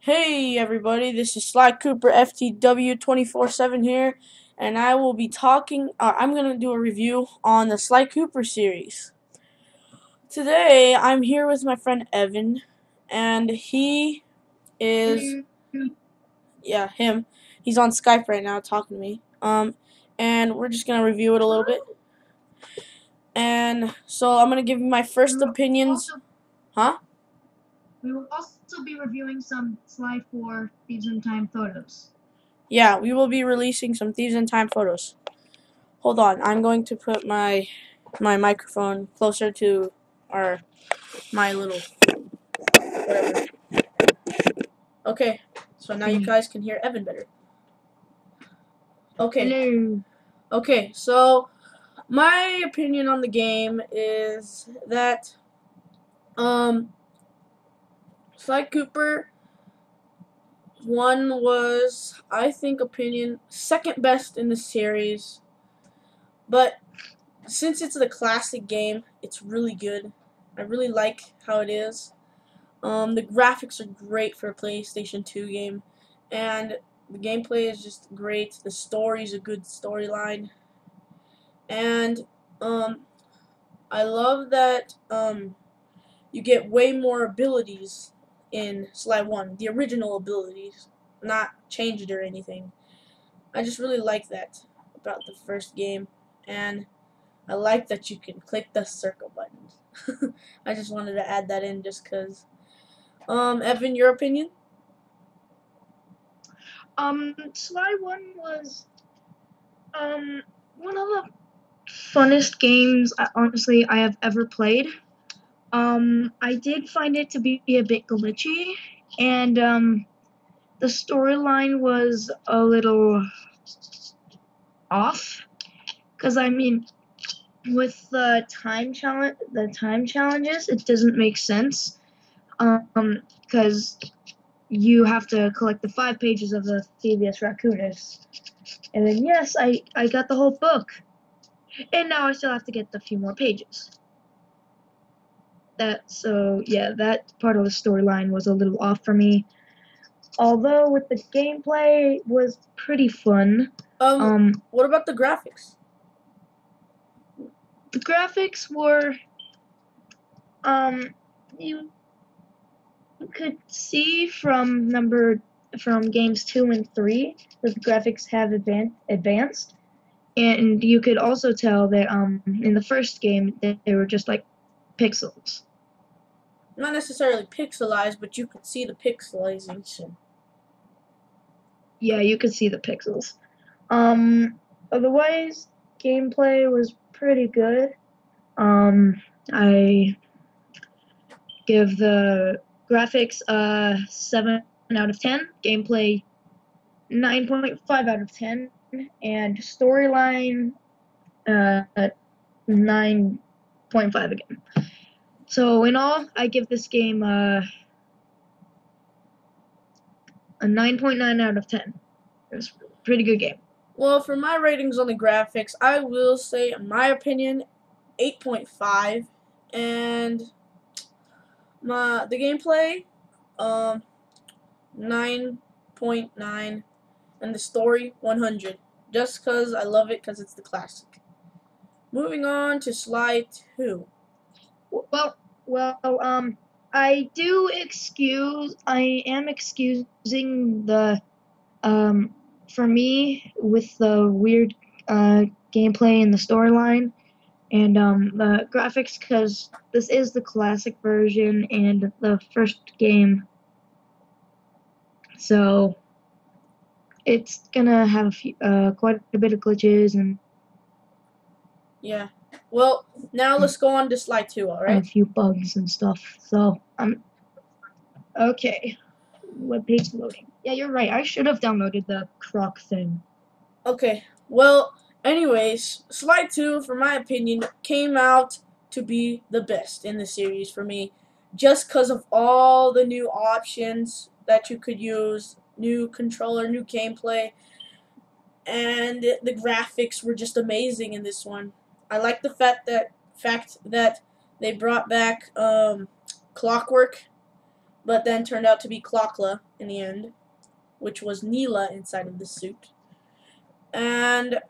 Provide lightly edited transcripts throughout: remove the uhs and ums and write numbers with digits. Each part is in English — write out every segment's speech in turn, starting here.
Hey everybody, this is Sly Cooper FTW 24/7 here, and I will be talking. I'm going to do a review on the Sly Cooper series. Today, I'm here with my friend Evan, and he is, yeah, him. He's on Skype right now talking to me. And we're just going to review it a little bit. And so I'm going to give you my first opinions. Huh? We will also be reviewing some Sly 4 Thieves in Time photos. Yeah, we will be releasing some Thieves in Time photos. Hold on, I'm going to put my microphone closer to my little whatever. Okay, so now you guys can hear Evan better. Okay. Hello. Okay, so my opinion on the game is that Sly Cooper 1 was, I think, second best in the series, but since it's the classic game, it's really good. I really like how it is. The graphics are great for a PlayStation 2 game, and the gameplay is just great. The story's a good storyline, and I love that you get way more abilities in Sly 1, the original abilities, not changed or anything. I just really like that about the first game, and I like that you can click the circle button. I just wanted to add that in just because. Evan, your opinion? Sly 1 was one of the funnest games honestly I have ever played. I did find it to be a bit glitchy, and the storyline was a little off, because I mean, with the time challenges, it doesn't make sense. Because you have to collect the 5 pages of the Thievius Raccoonus. And then, yes, I got the whole book. And now I still have to get the few more pages. That part of the storyline was a little off for me. Although with the gameplay was pretty fun. What about the graphics? The graphics were, you could see from games 2 and 3 that the graphics have advanced, and you could also tell that in the first game that they were just like pixels. Not necessarily pixelized, but you could see the pixelization. Yeah, you could see the pixels. Otherwise, gameplay was pretty good. I give the graphics 7 out of 10, gameplay 9.5 out of 10, and storyline 9.5 again. So in all, I give this game a 9.9 out of 10. It was a pretty good game. Well, for my ratings on the graphics, I will say, in my opinion, 8.5, and the gameplay, 9.9, and the story, 100. Just because I love it, because it's the classic. Moving on to Sly 2. I am excusing the, for me, with the weird gameplay and the storyline and the graphics, because this is the classic version and the first game, so it's gonna have quite a bit of glitches and Yeah. Well, now let's go on to Sly 2, alright? a few bugs and stuff. So okay. Web page loading. Yeah, you're right. I should have downloaded the croc thing. Okay, well, anyways, Sly 2, for my opinion, came out to be the best in the series for me, just because of all the new options that you could use, new controller, new gameplay, and the graphics were just amazing in this one. I like the fact that they brought back Clockwork, but then turned out to be Clockla in the end, which was Neela inside of the suit. And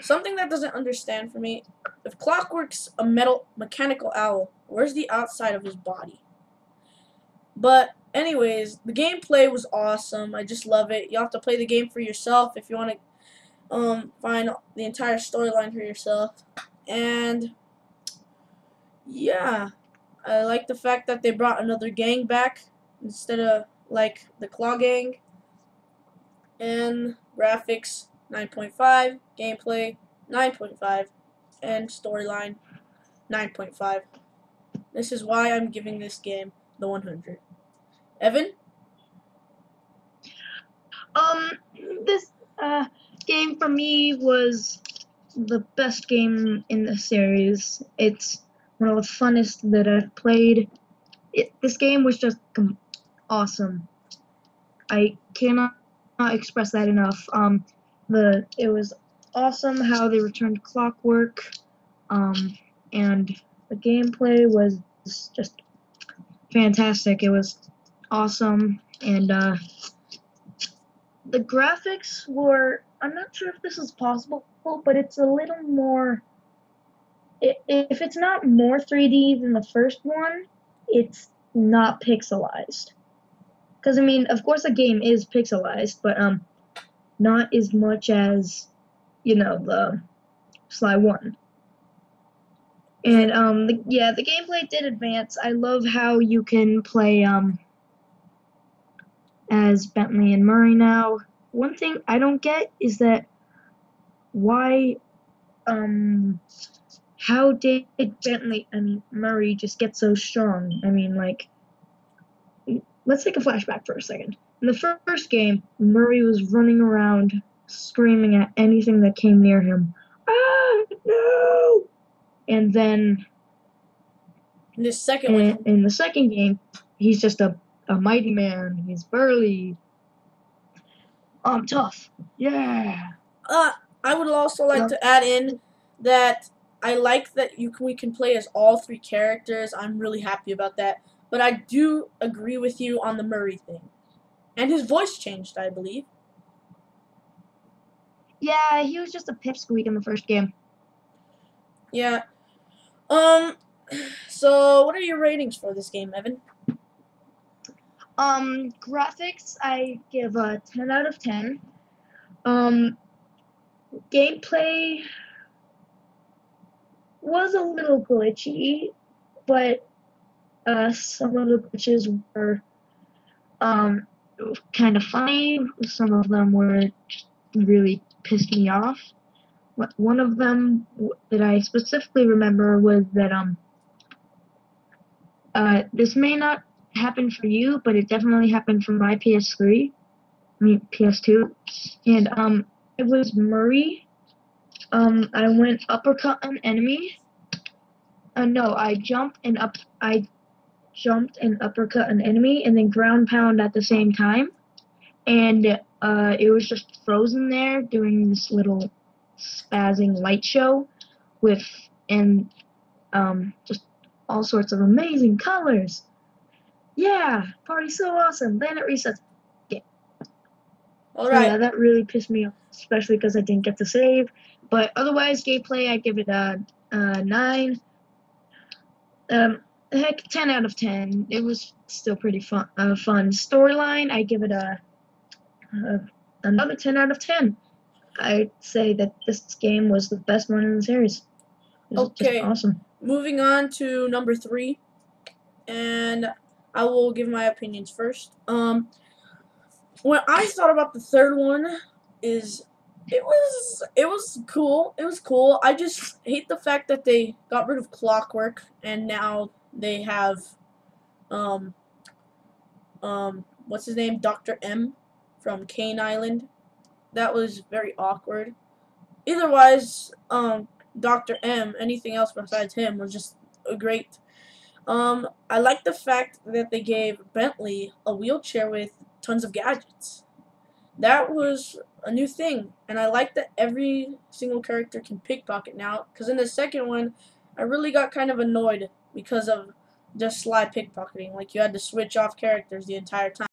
something that doesn't understand for me, if Clockwork's a mechanical owl, where's the outside of his body? But anyways, the gameplay was awesome. I just love it. You have to play the game for yourself if you want to find the entire storyline for yourself. And yeah, I like the fact that they brought another gang back instead of like the Claw Gang. And graphics 9.5, gameplay 9.5, and storyline 9.5. This is why I'm giving this game the 100. Evan? This game for me was the best game in the series. It's one of the funnest that I've played. This game was just awesome. I cannot express that enough. It was awesome how they returned Clockwork, and the gameplay was just fantastic. It was awesome, and the graphics were, I'm not sure if this is possible, but it's a little more, if it's not more 3D than the first one, it's not pixelized. Because, I mean, of course the game is pixelized, but not as much as, the Sly 1. And, the gameplay did advance. I love how you can play, as Bentley and Murray now. One thing I don't get is that why, how did Murray just get so strong? I mean, like, let's take a flashback for a second. In the first game, Murray was running around screaming at anything that came near him. Ah, no! And then in the second game, he's just a mighty man. He's burly. I'm tough. Yeah. I would also like to add in that I like that we can play as all three characters. I'm really happy about that. But I do agree with you on the Murray thing. And his voice changed, I believe. Yeah, he was just a pipsqueak in the first game. Yeah. So what are your ratings for this game, Evan? Graphics, I give a 10 out of 10. Gameplay was a little glitchy, but some of the glitches were kind of funny. Some of them were just really pissed me off. One of them that I specifically remember was that this may not happen for you, but it definitely happened for my PS2, and it was Murray. I went uppercut an enemy. No, I jumped and uppercut an enemy, and then ground pound at the same time, and it was just frozen there doing this little spazzing light show just all sorts of amazing colors. Yeah, party's so awesome. Then it resets. Yeah. All right. Yeah, that really pissed me off, especially because I didn't get to save. But otherwise, gameplay, I give it a 9. 10 out of 10. It was still pretty fun. Storyline, I give it another 10 out of 10. I'd say that this game was the best one in the series. It was just awesome. Moving on to number 3, and I will give my opinions first. When I thought about the third one, it was cool. It was cool. I just hate the fact that they got rid of Clockwork and now they have what's his name? Dr. M from Kane Island. That was very awkward. Otherwise, Dr. M, anything else besides him was just great. I like the fact that they gave Bentley a wheelchair with tons of gadgets. That was a new thing, and I like that every single character can pickpocket now, because in the second one, I really got kind of annoyed because of just sly pickpocketing. Like you had to switch off characters the entire time.